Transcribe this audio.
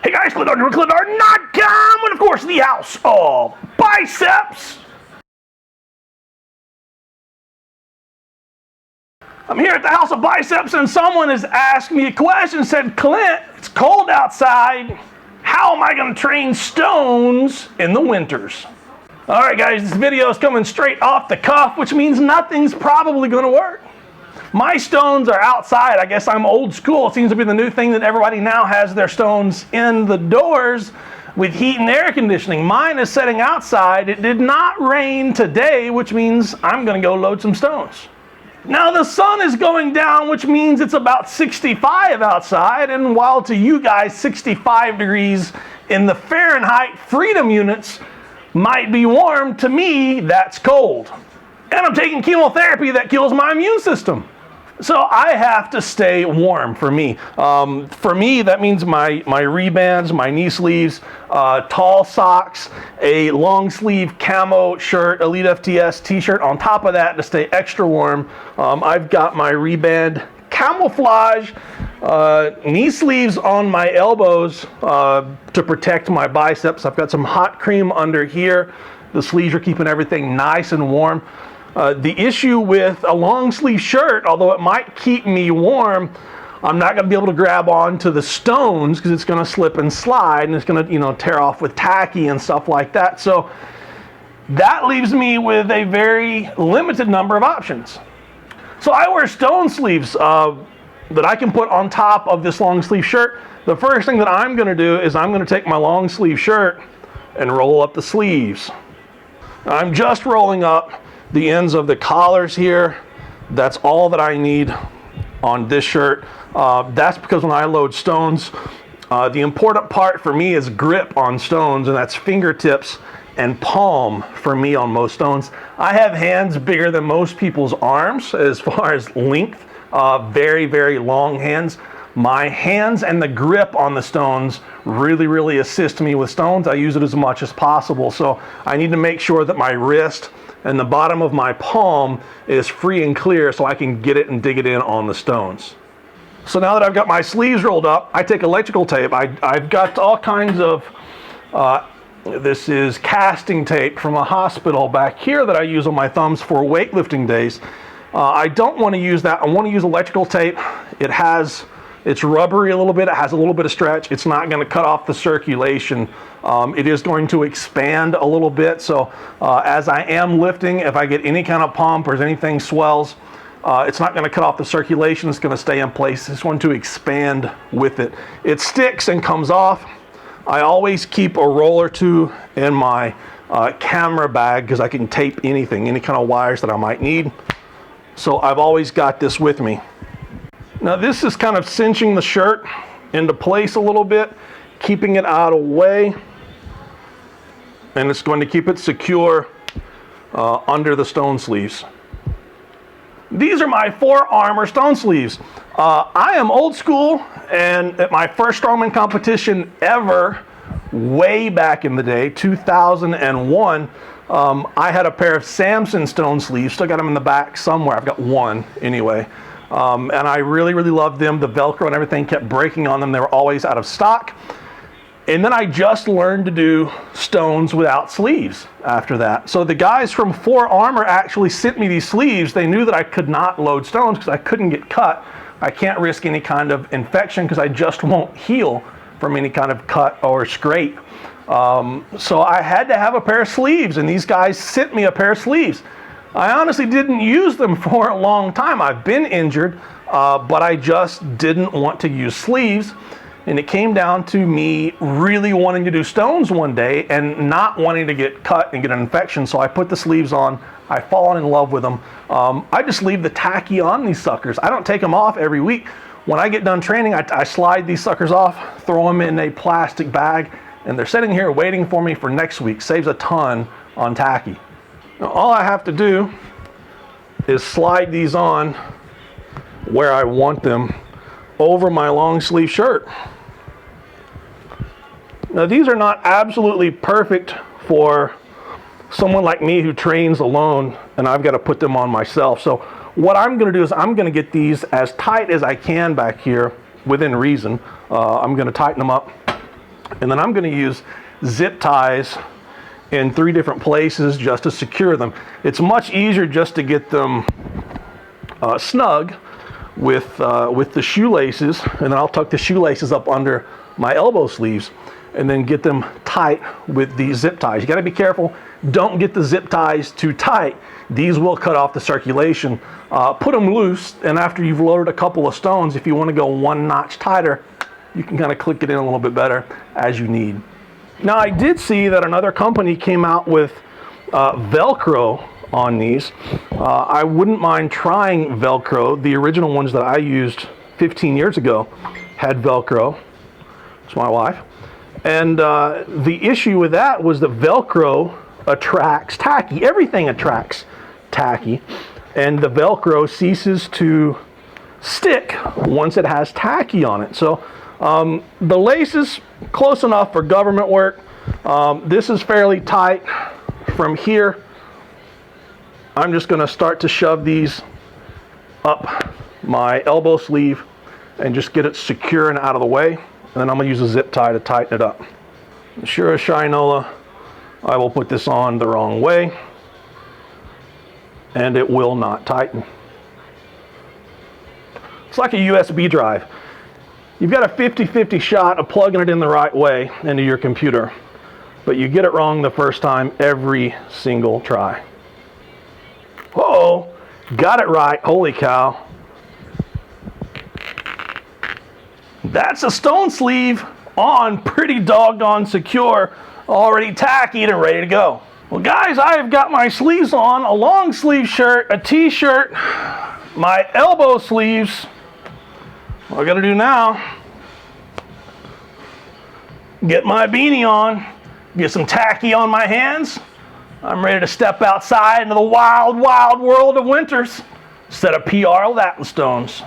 Hey guys, Clint Darden, ClintDarden.com, and of course the house of biceps. I'm here at the house of biceps, and someone has asked me a question, said, Clint, it's cold outside. How am I going to train stones in the winters? All right, guys, this video is coming straight off the cuff, which means nothing's probably going to work. My stones are outside. I guess I'm old school. It seems to be the new thing that everybody now has their stones in the doors with heat and air conditioning. Mine is setting outside. It did not rain today, which means I'm going to go load some stones. Now the sun is going down, which means it's about 65 outside, and while to you guys 65 degrees in the Fahrenheit freedom units might be warm, to me that's cold. And I'm taking chemotherapy that kills my immune system. So I have to stay warm for me. For me, that means my rebands, my knee sleeves, tall socks, a long sleeve camo shirt, Elite FTS t-shirt on top of that to stay extra warm. I've got my reband camouflage knee sleeves on my elbows to protect my biceps. I've got some hot cream under here. The sleeves are keeping everything nice and warm. The issue with a long sleeve shirt, although it might keep me warm, I'm not going to be able to grab onto the stones because it's going to slip and slide, and it's going to, tear off with tacky and stuff like that. So that leaves me with a very limited number of options. So I wear stone sleeves that I can put on top of this long sleeve shirt. The first thing that I'm going to do is I'm going to take my long sleeve shirt and roll up the sleeves. I'm just rolling up the ends of the collars here. That's all that I need on this shirt. That's because when I load stones, the important part for me is grip on stones, and that's fingertips and palm for me on most stones. I have hands bigger than most people's arms as far as length, very, very long hands. My hands and the grip on the stones really assist me with stones. I use it as much as possible. So I need to make sure that my wrist and the bottom of my palm is free and clear so I can get it and dig it in on the stones. So now that I've got my sleeves rolled up, I take electrical tape. I've got all kinds of, this is casting tape from a hospital back here that I use on my thumbs for weightlifting days. I don't want to use that. I want to use electrical tape. It's rubbery a little bit. It has a little bit of stretch. It's not going to cut off the circulation. It is going to expand a little bit. So as I am lifting, if I get any kind of pump or anything swells, it's not going to cut off the circulation. It's going to stay in place. It's going to expand with it. It sticks and comes off. I always keep a roll or two in my camera bag because I can tape anything, any kind of wires that I might need. So I've always got this with me. Now this is kind of cinching the shirt into place a little bit, keeping it out of the way, and it's going to keep it secure under the stone sleeves. These are my forearm or stone sleeves. I am old school, and at my first Strongman competition ever, way back in the day, 2001, I had a pair of Samson stone sleeves. Still got them in the back somewhere. I've got one anyway. And I really loved them. The Velcro and everything kept breaking on them. They were always out of stock. And then I just learned to do stones without sleeves after that. So the guys from 4Armor actually sent me these sleeves. They knew that I could not load stones because I couldn't get cut. I can't risk any kind of infection because I just won't heal from any kind of cut or scrape. So I had to have a pair of sleeves, and these guys sent me a pair of sleeves. I honestly didn't use them for a long time. I've been injured, but I just didn't want to use sleeves. And it came down to me really wanting to do stones one day and not wanting to get cut and get an infection. So I put the sleeves on. I've fallen in love with them. I just leave the tacky on these suckers. I don't take them off every week. When I get done training, I slide these suckers off, throw them in a plastic bag, and they're sitting here waiting for me for next week. Saves a ton on tacky. Now, all I have to do is slide these on where I want them over my long sleeve shirt. Now these are not absolutely perfect for someone like me who trains alone, and I've got to put them on myself. So what I'm going to do is I'm going to get these as tight as I can back here within reason. I'm going to tighten them up And then I'm going to use zip ties in 3 different places just to secure them. It's much easier just to get them snug with the shoelaces, and then I'll tuck the shoelaces up under my elbow sleeves and then get them tight with these zip ties. You got to be careful. Don't get the zip ties too tight. These will cut off the circulation. Put them loose, and after you've loaded a couple of stones, if you want to go 1 notch tighter, you can kind of click it in a little bit better as you need. Now, I did see that another company came out with Velcro on these. I wouldn't mind trying Velcro. The original ones that I used 15 years ago had Velcro. It's my wife. And the issue with that was that Velcro attracts tacky. Everything attracts tacky. And the Velcro ceases to stick once it has tacky on it. So the lace is close enough for government work. This is fairly tight. From here, I'm just going to start to shove these up my elbow sleeve and just get it secure and out of the way. And then I'm going to use a zip tie to tighten it up. Sure as shinola, I will put this on the wrong way and it will not tighten. It's like a USB drive. You've got a 50-50 shot of plugging it in the right way into your computer, but you get it wrong the first time every single try. Uh-oh, got it right, holy cow. That's a stone sleeve on, pretty doggone secure, already tacky and ready to go. Well guys, I have got my sleeves on, a long sleeve shirt, a t-shirt, my elbow sleeves. What I gotta do now, get my beanie on, get some tacky on my hands. I'm ready to step outside into the wild, wild world of winters. Set a PR with Atlas stones.